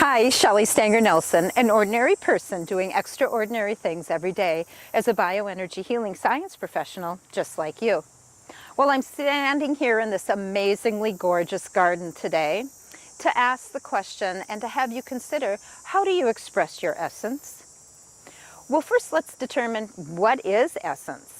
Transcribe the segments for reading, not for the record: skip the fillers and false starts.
Hi, Shelley Stanger Nelson, an ordinary person doing extraordinary things every day as a bioenergy healing science professional just like you. Well, I'm standing here in this amazingly gorgeous garden today to ask the question and to have you consider, how do you express your essence? Well, first let's determine what is essence.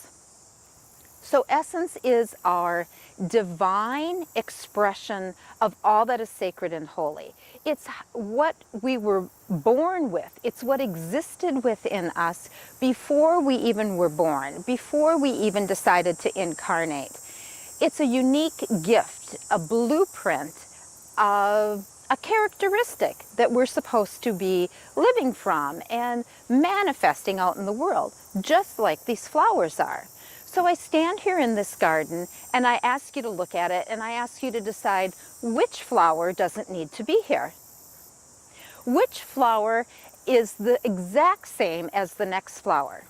So essence is our divine expression of all that is sacred and holy. It's what we were born with. It's what existed within us before we even were born, before we even decided to incarnate. It's a unique gift, a blueprint of a characteristic that we're supposed to be living from and manifesting out in the world, just like these flowers are. So I stand here in this garden and I ask you to look at it and I ask you to decide which flower doesn't need to be here. Which flower is the exact same as the next flower?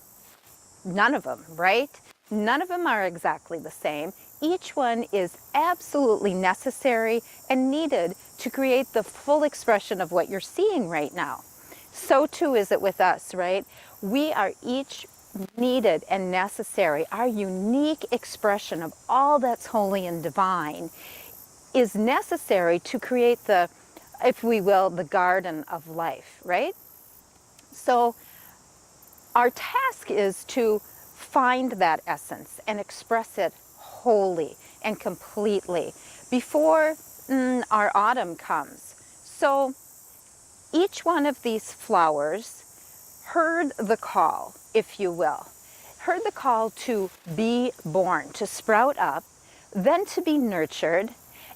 None of them, right? None of them are exactly the same. Each one is absolutely necessary and needed to create the full expression of what you're seeing right now. So too is it with us, right? We are each needed and necessary. Our unique expression of all that's holy and divine is necessary to create the, if we will, the garden of life, right? So our task is to find that essence and express it wholly and completely before our autumn comes. So each one of these flowers heard the call, if you will, heard the call to be born, to sprout up, then to be nurtured,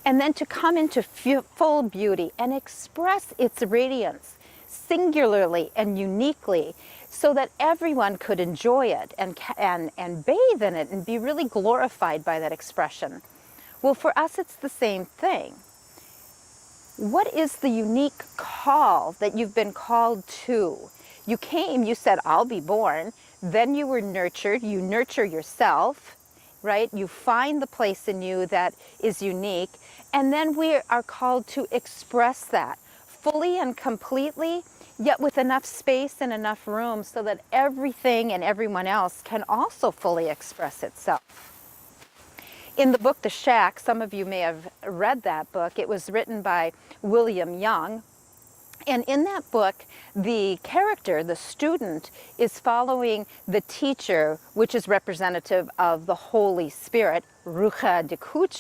and then to come into full beauty and express its radiance singularly and uniquely so that everyone could enjoy it and bathe in it and be really glorified by that expression. Well, for us, it's the same thing. What is the unique call that you've been called to? You came, you said, I'll be born. Then you were nurtured. You nurture yourself, right? You find the place in you that is unique. And then we are called to express that fully and completely, yet with enough space and enough room so that everything and everyone else can also fully express itself. In the book, The Shack, some of you may have read that book. It was written by William Young. And in that book, the character, the student, is following the teacher, which is representative of the Holy Spirit, Rukha,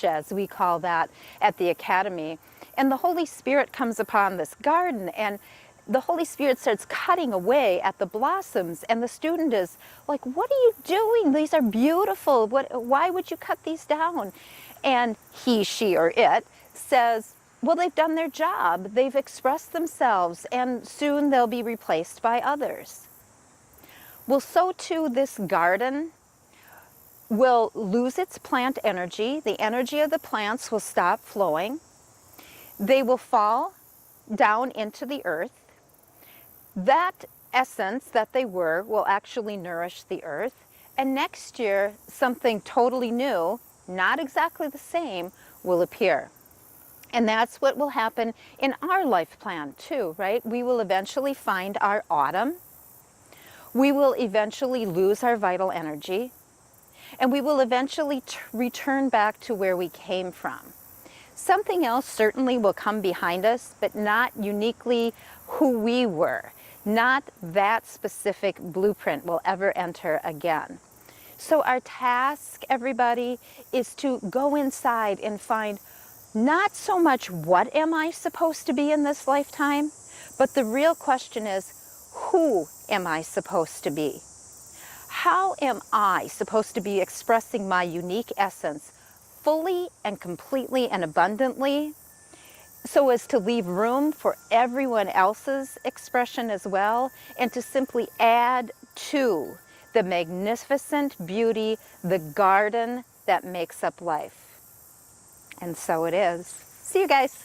as we call that at the Academy. And the Holy Spirit comes upon this garden, and the Holy Spirit starts cutting away at the blossoms, and the student is like, what are you doing? These are beautiful. Why would you cut these down? And he, she, or it says, well, they've done their job. They've expressed themselves, and soon they'll be replaced by others. Well, so too this garden will lose its plant energy. The energy of the plants will stop flowing. They will fall down into the earth. That essence that they were will actually nourish the earth. And next year, something totally new, not exactly the same, will appear. And that's what will happen in our life plan too, right? We will eventually find our autumn. We will eventually lose our vital energy. And we will eventually return back to where we came from. Something else certainly will come behind us, but not uniquely who we were. Not that specific blueprint will ever enter again. So our task, everybody, is to go inside and find not so much what am I supposed to be in this lifetime, but the real question is, who am I supposed to be? How am I supposed to be expressing my unique essence fully and completely and abundantly so as to leave room for everyone else's expression as well, and to simply add to the magnificent beauty, the garden that makes up life? And so it is. See you guys.